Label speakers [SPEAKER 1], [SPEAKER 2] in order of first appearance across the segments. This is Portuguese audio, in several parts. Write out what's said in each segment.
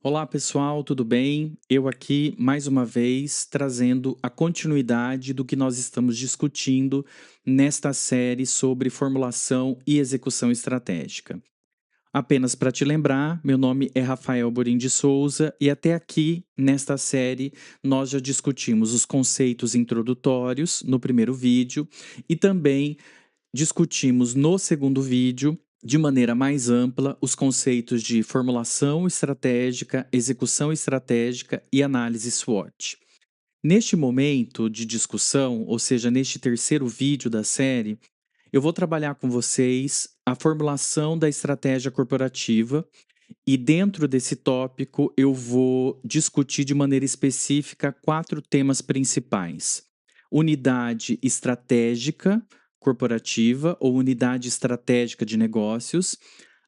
[SPEAKER 1] Olá pessoal, tudo bem? Eu aqui mais uma vez trazendo a continuidade do que nós estamos discutindo nesta série sobre formulação e execução estratégica. Apenas para te lembrar, meu nome é Rafael Borim de Souza e até aqui nesta série nós já discutimos os conceitos introdutórios no primeiro vídeo e também discutimos no segundo vídeo, de maneira mais ampla, os conceitos de formulação estratégica, execução estratégica e análise SWOT. Neste momento de discussão, ou seja, neste terceiro vídeo da série, eu vou trabalhar com vocês a formulação da estratégia corporativa e dentro desse tópico eu vou discutir de maneira específica quatro temas principais: unidade estratégica corporativa ou unidade estratégica de negócios,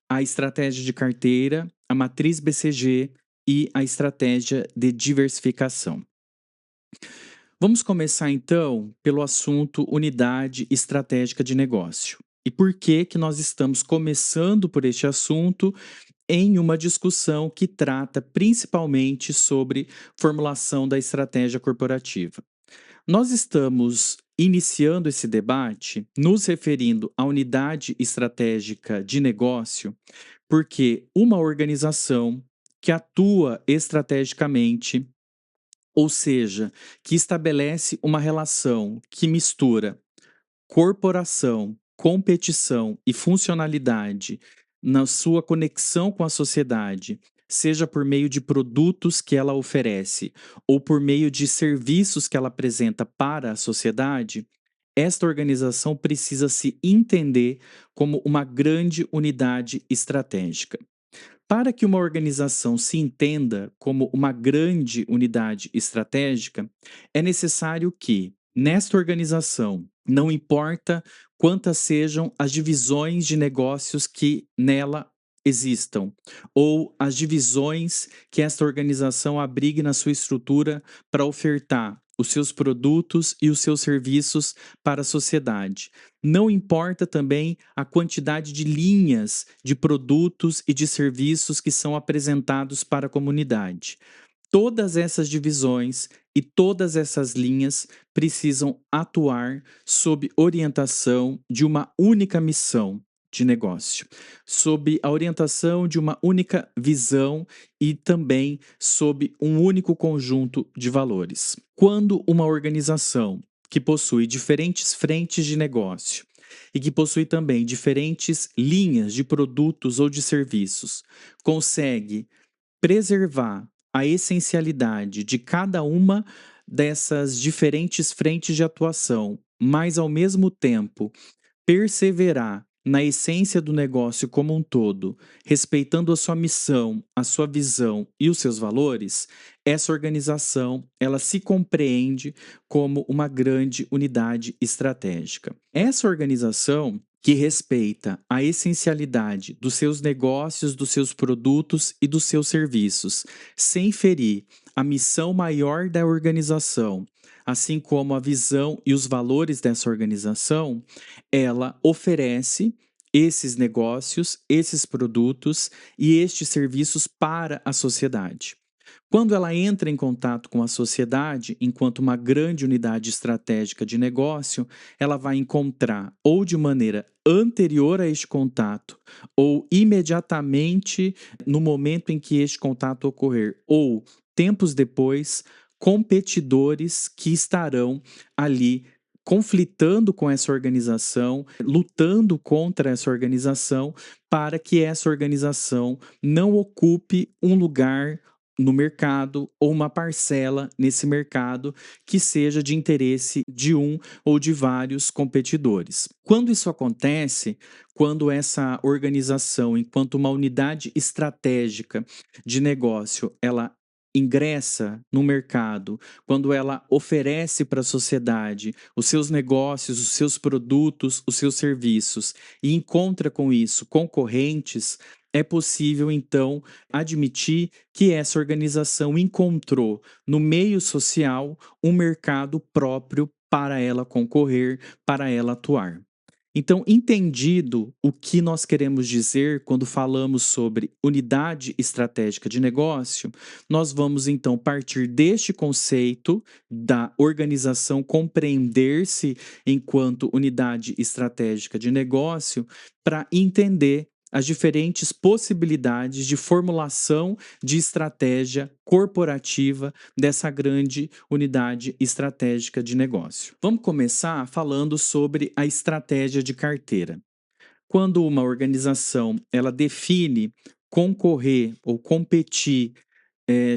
[SPEAKER 1] a estratégia de carteira, a matriz BCG e a estratégia de diversificação. Vamos começar então pelo assunto unidade estratégica de negócio. E por que que nós estamos começando por este assunto em uma discussão que trata principalmente sobre formulação da estratégia corporativa? Nós estamos iniciando esse debate nos referindo à unidade estratégica de negócio, porque uma organização que atua estrategicamente, ou seja, que estabelece uma relação que mistura corporação, competição e funcionalidade na sua conexão com a sociedade, seja por meio de produtos que ela oferece ou por meio de serviços que ela apresenta para a sociedade, esta organização precisa se entender como uma grande unidade estratégica. Para que uma organização se entenda como uma grande unidade estratégica, é necessário que, nesta organização, não importa quantas sejam as divisões de negócios que nela existam, ou as divisões que esta organização abrigue na sua estrutura para ofertar os seus produtos e os seus serviços para a sociedade. Não importa também a quantidade de linhas de produtos e de serviços que são apresentados para a comunidade. Todas essas divisões e todas essas linhas precisam atuar sob orientação de uma única missão de negócio, sob a orientação de uma única visão e também sob um único conjunto de valores. Quando uma organização que possui diferentes frentes de negócio e que possui também diferentes linhas de produtos ou de serviços, consegue preservar a essencialidade de cada uma dessas diferentes frentes de atuação, mas ao mesmo tempo perseverar na essência do negócio como um todo, respeitando a sua missão, a sua visão e os seus valores, essa organização, ela se compreende como uma grande unidade estratégica. Essa organização que respeita a essencialidade dos seus negócios, dos seus produtos e dos seus serviços, sem ferir a missão maior da organização, assim como a visão e os valores dessa organização, ela oferece esses negócios, esses produtos e estes serviços para a sociedade. Quando ela entra em contato com a sociedade, enquanto uma grande unidade estratégica de negócio, ela vai encontrar, ou de maneira anterior a este contato, ou imediatamente no momento em que este contato ocorrer, ou tempos depois, competidores que estarão ali conflitando com essa organização, lutando contra essa organização, para que essa organização não ocupe um lugar no mercado ou uma parcela nesse mercado que seja de interesse de um ou de vários competidores. Quando isso acontece, quando essa organização, enquanto uma unidade estratégica de negócio, ela ingressa no mercado, quando ela oferece para a sociedade os seus negócios, os seus produtos, os seus serviços e encontra com isso concorrentes, é possível então admitir que essa organização encontrou no meio social um mercado próprio para ela concorrer, para ela atuar. Então, entendido o que nós queremos dizer quando falamos sobre unidade estratégica de negócio, nós vamos então partir deste conceito da organização compreender-se enquanto unidade estratégica de negócio para entender as diferentes possibilidades de formulação de estratégia corporativa dessa grande unidade estratégica de negócio. Vamos começar falando sobre a estratégia de carteira. Quando uma organização ela define concorrer ou competir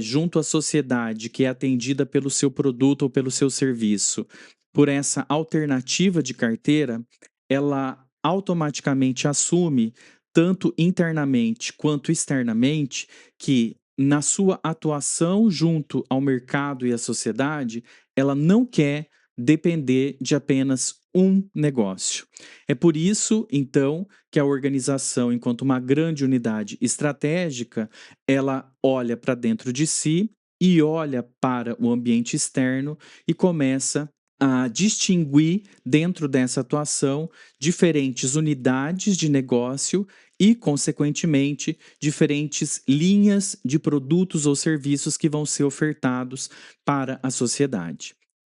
[SPEAKER 1] junto à sociedade que é atendida pelo seu produto ou pelo seu serviço, por essa alternativa de carteira, ela automaticamente assume, tanto internamente quanto externamente, que na sua atuação junto ao mercado e à sociedade, ela não quer depender de apenas um negócio. É por isso, então, que a organização, enquanto uma grande unidade estratégica, ela olha para dentro de si e olha para o ambiente externo e começa a distinguir dentro dessa atuação diferentes unidades de negócio e, consequentemente, diferentes linhas de produtos ou serviços que vão ser ofertados para a sociedade.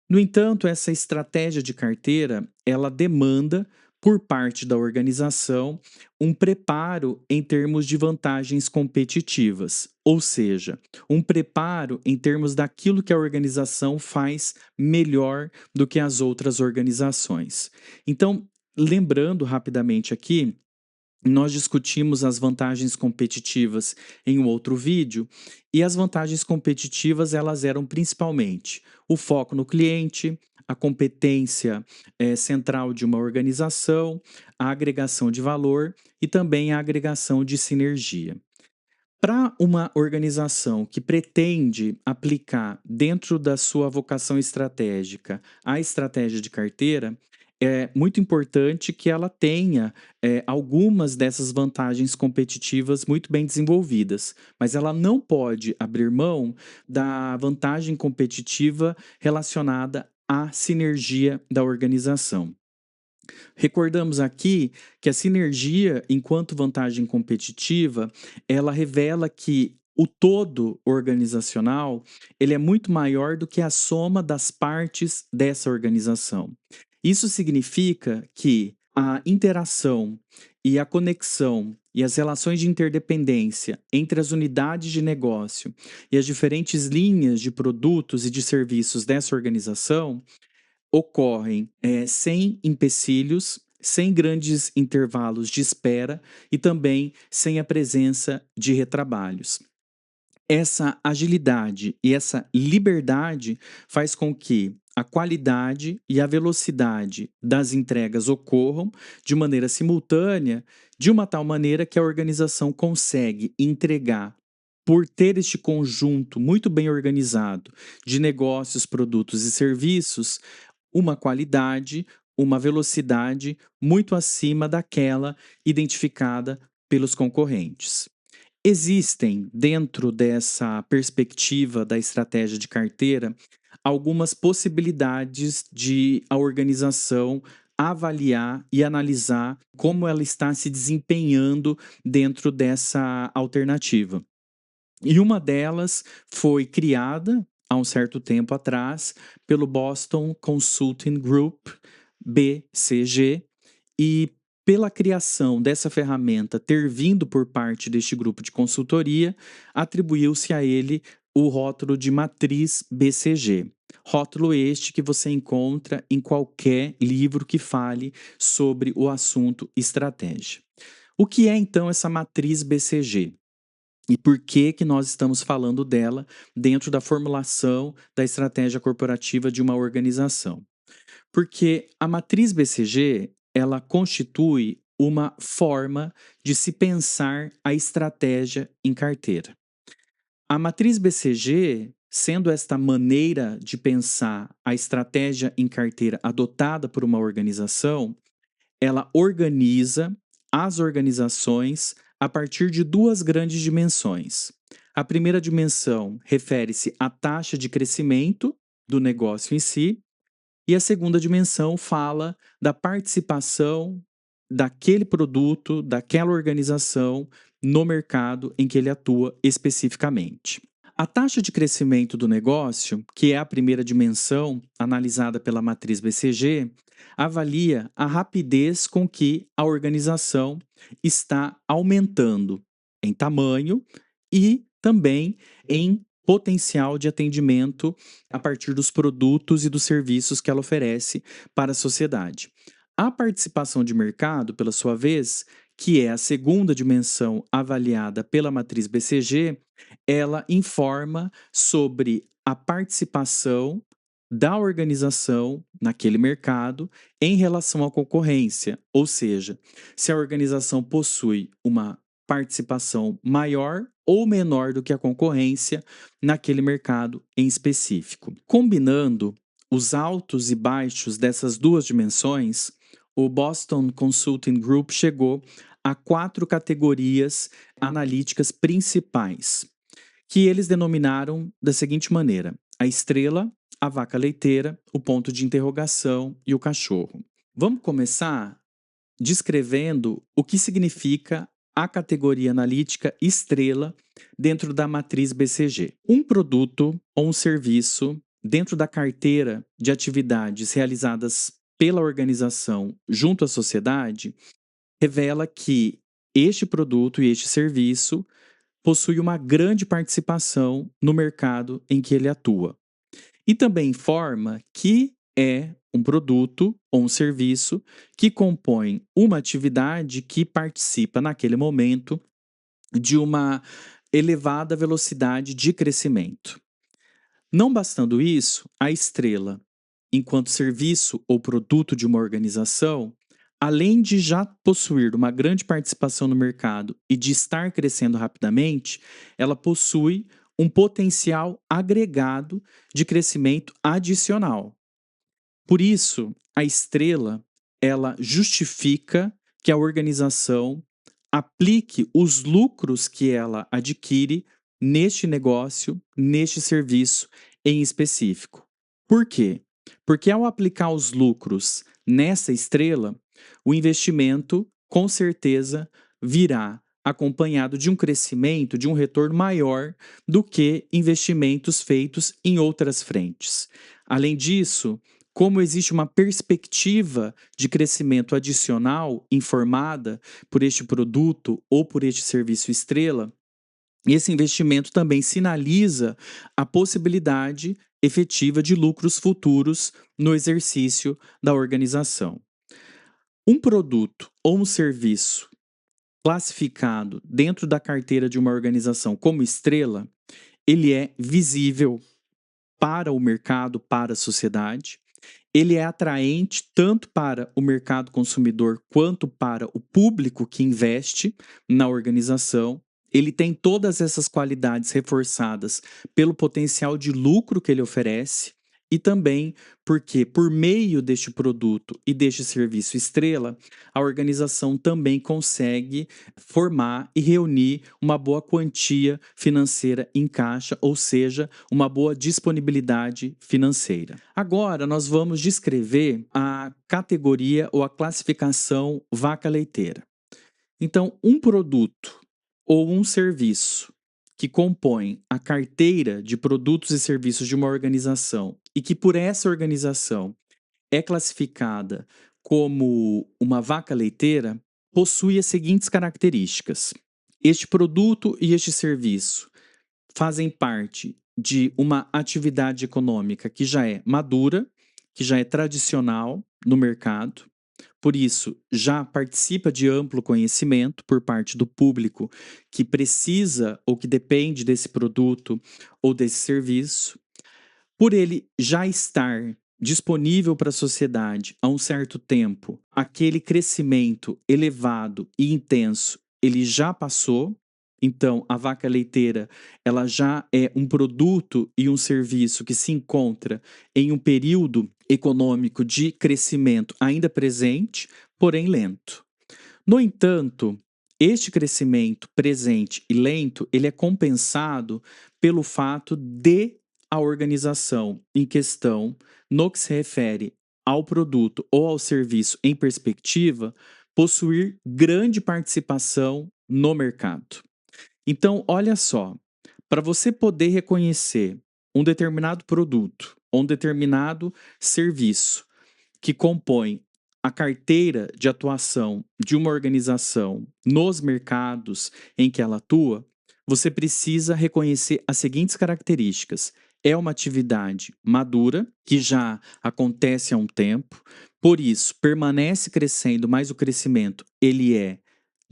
[SPEAKER 1] No entanto, essa estratégia de carteira, ela demanda por parte da organização um preparo em termos de vantagens competitivas, ou seja, um preparo em termos daquilo que a organização faz melhor do que as outras organizações. Então, lembrando rapidamente aqui, nós discutimos as vantagens competitivas em um outro vídeo, e as vantagens competitivas elas eram principalmente o foco no cliente, a competência central de uma organização, a agregação de valor e também a agregação de sinergia. Para uma organização que pretende aplicar dentro da sua vocação estratégica a estratégia de carteira, é muito importante que ela tenha algumas dessas vantagens competitivas muito bem desenvolvidas, mas ela não pode abrir mão da vantagem competitiva relacionada à sinergia da organização. Recordamos aqui que a sinergia, enquanto vantagem competitiva, ela revela que o todo organizacional, ele é muito maior do que a soma das partes dessa organização. Isso significa que a interação e a conexão e as relações de interdependência entre as unidades de negócio e as diferentes linhas de produtos e de serviços dessa organização ocorrem sem empecilhos, sem grandes intervalos de espera e também sem a presença de retrabalhos. Essa agilidade e essa liberdade faz com que a qualidade e a velocidade das entregas ocorram de maneira simultânea, de uma tal maneira que a organização consegue entregar, por ter este conjunto muito bem organizado de negócios, produtos e serviços, uma qualidade, uma velocidade muito acima daquela identificada pelos concorrentes. Existem, dentro dessa perspectiva da estratégia de carteira, algumas possibilidades de a organização avaliar e analisar como ela está se desempenhando dentro dessa alternativa. E uma delas foi criada há um certo tempo atrás pelo Boston Consulting Group, BCG, e pela criação dessa ferramenta ter vindo por parte deste grupo de consultoria, atribuiu-se a ele o rótulo de matriz BCG. Rótulo este que você encontra em qualquer livro que fale sobre o assunto estratégia. O que é então essa matriz BCG? E por que que nós estamos falando dela dentro da formulação da estratégia corporativa de uma organização? Porque a matriz BCG, ela constitui uma forma de se pensar a estratégia em carteira. A matriz BCG, sendo esta maneira de pensar a estratégia em carteira adotada por uma organização, ela organiza as organizações a partir de duas grandes dimensões. A primeira dimensão refere-se à taxa de crescimento do negócio em si, E a segunda dimensão fala da participação daquele produto, daquela organização no mercado em que ele atua especificamente. A taxa de crescimento do negócio, que é a primeira dimensão analisada pela matriz BCG, avalia a rapidez com que a organização está aumentando em tamanho e também em potencial de atendimento a partir dos produtos e dos serviços que ela oferece para a sociedade. A participação de mercado, pela sua vez, que é a segunda dimensão avaliada pela matriz BCG, ela informa sobre a participação da organização naquele mercado em relação à concorrência, ou seja, se a organização possui uma participação maior ou menor do que a concorrência naquele mercado em específico. Combinando os altos e baixos dessas duas dimensões, o Boston Consulting Group chegou a 4 categorias analíticas principais, que eles denominaram da seguinte maneira: a estrela, a vaca leiteira, o ponto de interrogação e o cachorro. Vamos começar descrevendo o que significa a categoria analítica estrela dentro da matriz BCG. Um produto ou um serviço dentro da carteira de atividades realizadas pela organização junto à sociedade revela que este produto e este serviço possui uma grande participação no mercado em que ele atua. E também informa que é um produto ou um serviço que compõe uma atividade que participa naquele momento de uma elevada velocidade de crescimento. Não bastando isso, a estrela, enquanto serviço ou produto de uma organização, além de já possuir uma grande participação no mercado e de estar crescendo rapidamente, ela possui um potencial agregado de crescimento adicional. Por isso, a estrela, ela justifica que a organização aplique os lucros que ela adquire neste negócio, neste serviço em específico. Por quê? Porque ao aplicar os lucros nessa estrela, o investimento com certeza virá acompanhado de um crescimento, de um retorno maior do que investimentos feitos em outras frentes. Além disso, como existe uma perspectiva de crescimento adicional informada por este produto ou por este serviço estrela, esse investimento também sinaliza a possibilidade efetiva de lucros futuros no exercício da organização. Um produto ou um serviço classificado dentro da carteira de uma organização como estrela, ele é visível para o mercado, para a sociedade. Ele é atraente tanto para o mercado consumidor quanto para o público que investe na organização. Ele tem todas essas qualidades reforçadas pelo potencial de lucro que ele oferece e também porque, por meio deste produto e deste serviço estrela, a organização também consegue formar e reunir uma boa quantia financeira em caixa, ou seja, uma boa disponibilidade financeira. Agora, nós vamos descrever a categoria ou a classificação vaca leiteira. Então, um produto ou um serviço que compõe a carteira de produtos e serviços de uma organização e que por essa organização é classificada como uma vaca leiteira, possui as seguintes características: este produto e este serviço fazem parte de uma atividade econômica que já é madura, que já é tradicional no mercado, por isso já participa de amplo conhecimento por parte do público que precisa ou que depende desse produto ou desse serviço. Por ele já estar disponível para a sociedade há um certo tempo, aquele crescimento elevado e intenso, ele já passou. Então, a vaca leiteira, ela já é um produto e um serviço que se encontra em um período econômico de crescimento ainda presente, porém lento. No entanto, este crescimento presente e lento, ele é compensado pelo fato de a organização em questão, no que se refere ao produto ou ao serviço em perspectiva, possuir grande participação no mercado. Então, olha só, para você poder reconhecer um determinado produto ou um determinado serviço que compõe a carteira de atuação de uma organização nos mercados em que ela atua, você precisa reconhecer as seguintes características. É uma atividade madura, que já acontece há um tempo, por isso permanece crescendo, mas o crescimento ele é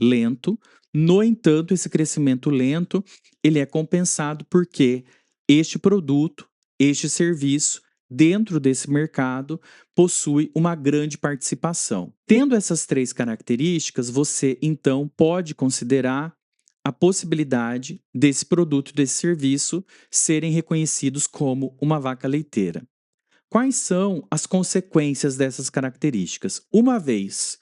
[SPEAKER 1] lento. No entanto, esse crescimento lento, ele é compensado porque este produto, este serviço, dentro desse mercado, possui uma grande participação. Tendo essas três características, você então pode considerar a possibilidade desse produto e desse serviço serem reconhecidos como uma vaca leiteira. Quais são as consequências dessas características? Uma vez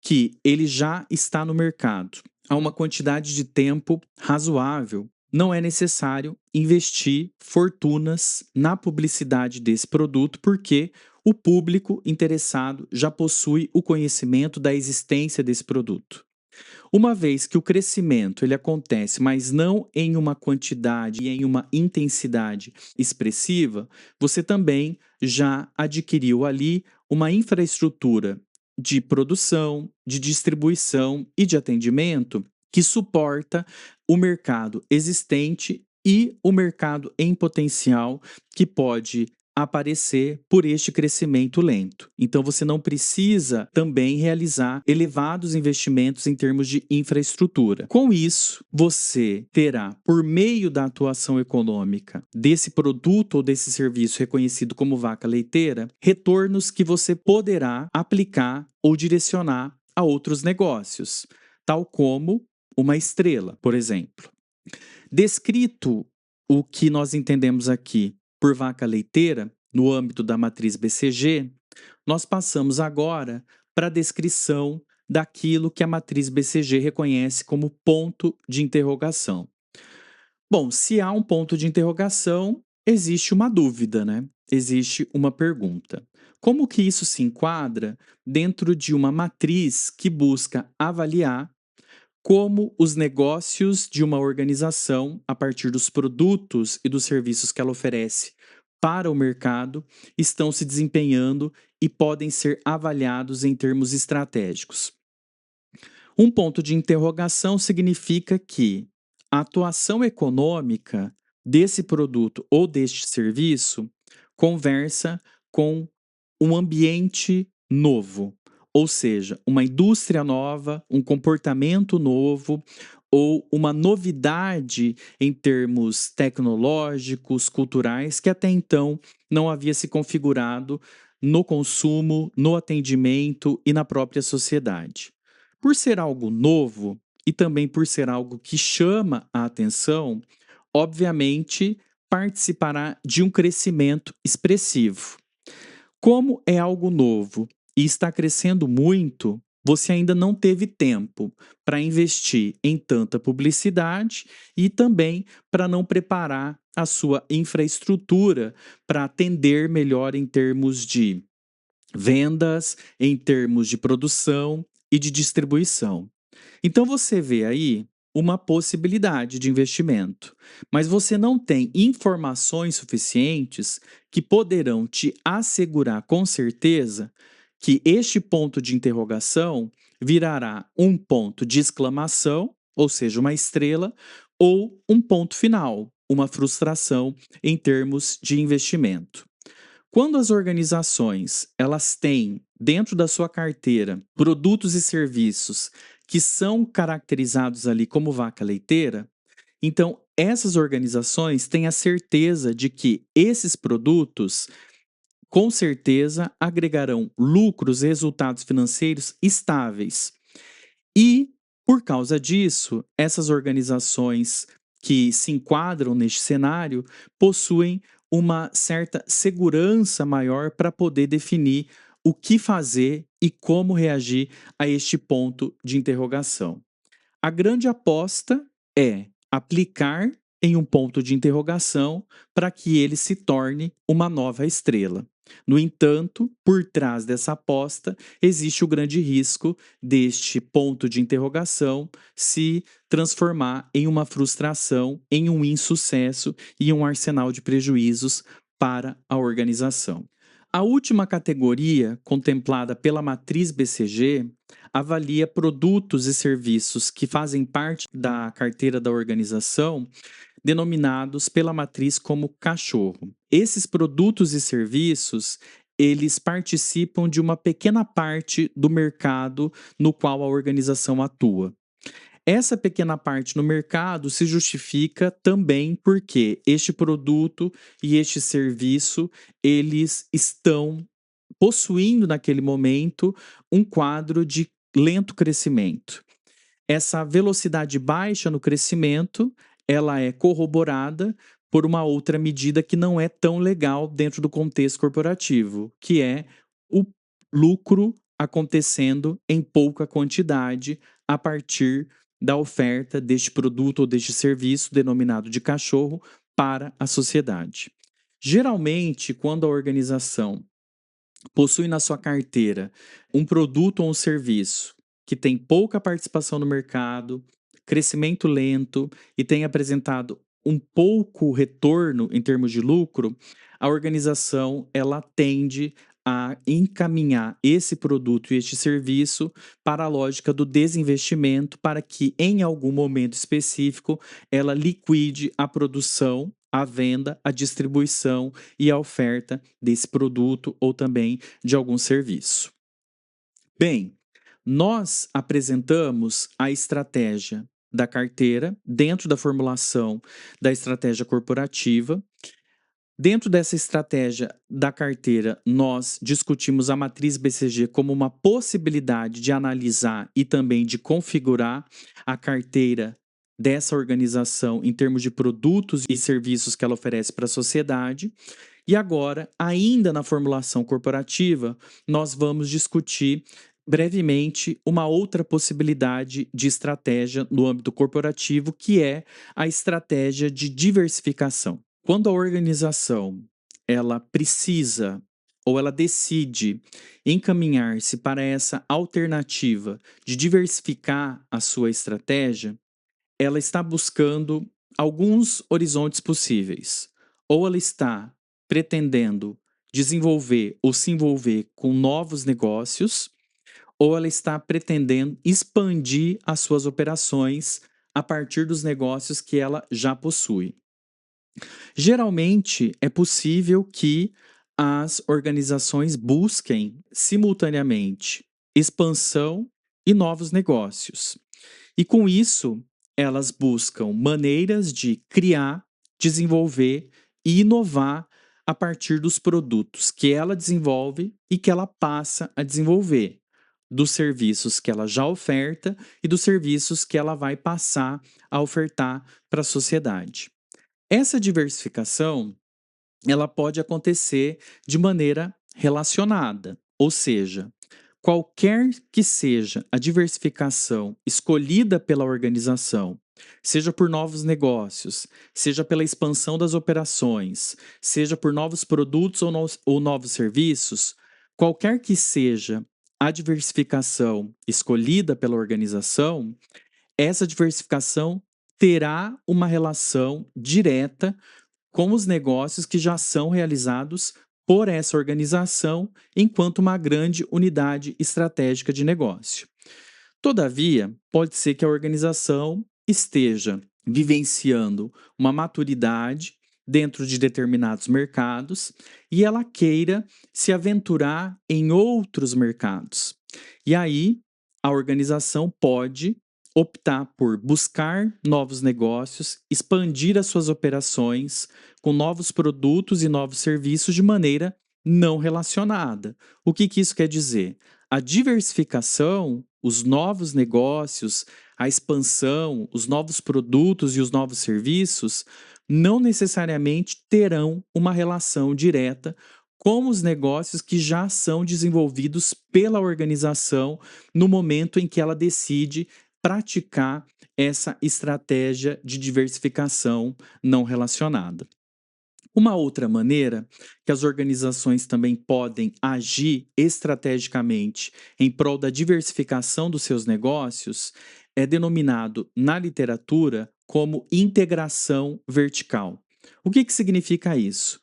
[SPEAKER 1] que ele já está no mercado há uma quantidade de tempo razoável, não é necessário investir fortunas na publicidade desse produto, porque o público interessado já possui o conhecimento da existência desse produto. Uma vez que o crescimento ele acontece, mas não em uma quantidade e em uma intensidade expressiva, você também já adquiriu ali uma infraestrutura de produção, de distribuição e de atendimento que suporta o mercado existente e o mercado em potencial que pode aparecer por este crescimento lento. Então você não precisa também realizar elevados investimentos em termos de infraestrutura. Com isso, você terá, por meio da atuação econômica desse produto ou desse serviço reconhecido como vaca leiteira, retornos que você poderá aplicar ou direcionar a outros negócios, tal como uma estrela, por exemplo. Descrito o que nós entendemos aqui por vaca leiteira, no âmbito da matriz BCG, nós passamos agora para a descrição daquilo que a matriz BCG reconhece como ponto de interrogação. Bom, se há um ponto de interrogação, existe uma dúvida, né? Existe uma pergunta. Como que isso se enquadra dentro de uma matriz que busca avaliar como os negócios de uma organização, a partir dos produtos e dos serviços que ela oferece para o mercado, estão se desempenhando e podem ser avaliados em termos estratégicos? Um ponto de interrogação significa que a atuação econômica desse produto ou deste serviço conversa com um ambiente novo, ou seja, uma indústria nova, um comportamento novo ou uma novidade em termos tecnológicos, culturais, que até então não havia se configurado no consumo, no atendimento e na própria sociedade. Por ser algo novo e também por ser algo que chama a atenção, obviamente participará de um crescimento expressivo. Como é algo novo e está crescendo muito, você ainda não teve tempo para investir em tanta publicidade e também para não preparar a sua infraestrutura para atender melhor em termos de vendas, em termos de produção e de distribuição. Então você vê aí uma possibilidade de investimento, mas você não tem informações suficientes que poderão te assegurar com certeza que este ponto de interrogação virará um ponto de exclamação, ou seja, uma estrela, ou um ponto final, uma frustração em termos de investimento. Quando as organizações elas têm dentro da sua carteira produtos e serviços que são caracterizados ali como vaca leiteira, então essas organizações têm a certeza de que esses produtos com certeza agregarão lucros e resultados financeiros estáveis. E, por causa disso, essas organizações que se enquadram neste cenário possuem uma certa segurança maior para poder definir o que fazer e como reagir a este ponto de interrogação. A grande aposta é aplicar em um ponto de interrogação para que ele se torne uma nova estrela. No entanto, por trás dessa aposta, existe o grande risco deste ponto de interrogação se transformar em uma frustração, em um insucesso e um arsenal de prejuízos para a organização. A última categoria, contemplada pela matriz BCG, avalia produtos e serviços que fazem parte da carteira da organização, denominados pela matriz como cachorro. Esses produtos e serviços, eles participam de uma pequena parte do mercado no qual a organização atua. Essa pequena parte no mercado se justifica também porque este produto e este serviço, eles estão possuindo naquele momento um quadro de lento crescimento. Essa velocidade baixa no crescimento, ela é corroborada por uma outra medida que não é tão legal dentro do contexto corporativo, que é o lucro acontecendo em pouca quantidade a partir da oferta deste produto ou deste serviço denominado de cachorro para a sociedade. Geralmente, quando a organização possui na sua carteira um produto ou um serviço que tem pouca participação no mercado, crescimento lento e tem apresentado um pouco retorno em termos de lucro, a organização ela tende a encaminhar esse produto e este serviço para a lógica do desinvestimento para que em algum momento específico ela liquide a produção, a venda, a distribuição e a oferta desse produto ou também de algum serviço. Bem, nós apresentamos a estratégia da carteira dentro da formulação da estratégia corporativa. Dentro dessa estratégia da carteira, nós discutimos a matriz BCG como uma possibilidade de analisar e também de configurar a carteira dessa organização em termos de produtos e serviços que ela oferece para a sociedade. E agora, ainda na formulação corporativa, nós vamos discutir brevemente uma outra possibilidade de estratégia no âmbito corporativo, que é a estratégia de diversificação. Quando a organização ela precisa ou ela decide encaminhar-se para essa alternativa de diversificar a sua estratégia, ela está buscando alguns horizontes possíveis. Ou ela está pretendendo desenvolver ou se envolver com novos negócios, ou ela está pretendendo expandir as suas operações a partir dos negócios que ela já possui. Geralmente, é possível que as organizações busquem simultaneamente expansão e novos negócios. E com isso, elas buscam maneiras de criar, desenvolver e inovar a partir dos produtos que ela desenvolve e que ela passa a desenvolver, dos serviços que ela já oferta e dos serviços que ela vai passar a ofertar para a sociedade. Essa diversificação, ela pode acontecer de maneira relacionada, ou seja, qualquer que seja a diversificação escolhida pela organização, seja por novos negócios, seja pela expansão das operações, seja por novos produtos ou novos serviços, qualquer que seja a diversificação escolhida pela organização, essa diversificação terá uma relação direta com os negócios que já são realizados por essa organização enquanto uma grande unidade estratégica de negócio. Todavia, pode ser que a organização esteja vivenciando uma maturidade dentro de determinados mercados e ela queira se aventurar em outros mercados. E aí, a organização pode optar por buscar novos negócios, expandir as suas operações com novos produtos e novos serviços de maneira não relacionada. O que isso quer dizer? A diversificação, os novos negócios, a expansão, os novos produtos e os novos serviços não necessariamente terão uma relação direta com os negócios que já são desenvolvidos pela organização no momento em que ela decide praticar essa estratégia de diversificação não relacionada. Uma outra maneira que as organizações também podem agir estrategicamente em prol da diversificação dos seus negócios é denominado na literatura como integração vertical. O que significa isso?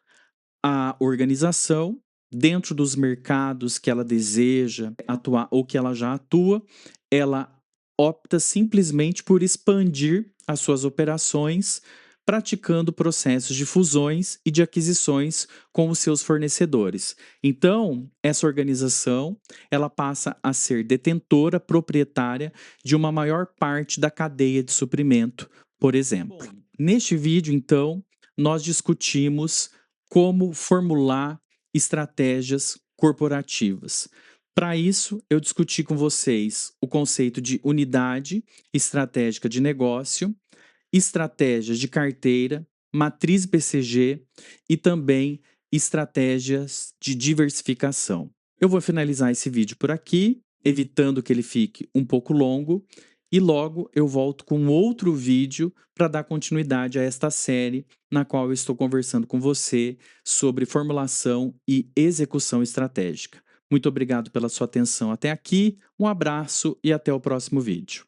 [SPEAKER 1] A organização, dentro dos mercados que ela deseja atuar ou que ela já atua, ela opta simplesmente por expandir as suas operações, praticando processos de fusões e de aquisições com os seus fornecedores. Então, essa organização, ela passa a ser detentora, proprietária de uma maior parte da cadeia de suprimento, por exemplo. Neste vídeo, então, nós discutimos como formular estratégias corporativas. Para isso, eu discuti com vocês o conceito de unidade estratégica de negócio, estratégias de carteira, matriz BCG e também estratégias de diversificação. Eu vou finalizar esse vídeo por aqui, evitando que ele fique um pouco longo, e logo eu volto com outro vídeo para dar continuidade a esta série na qual eu estou conversando com você sobre formulação e execução estratégica. Muito obrigado pela sua atenção até aqui, um abraço e até o próximo vídeo.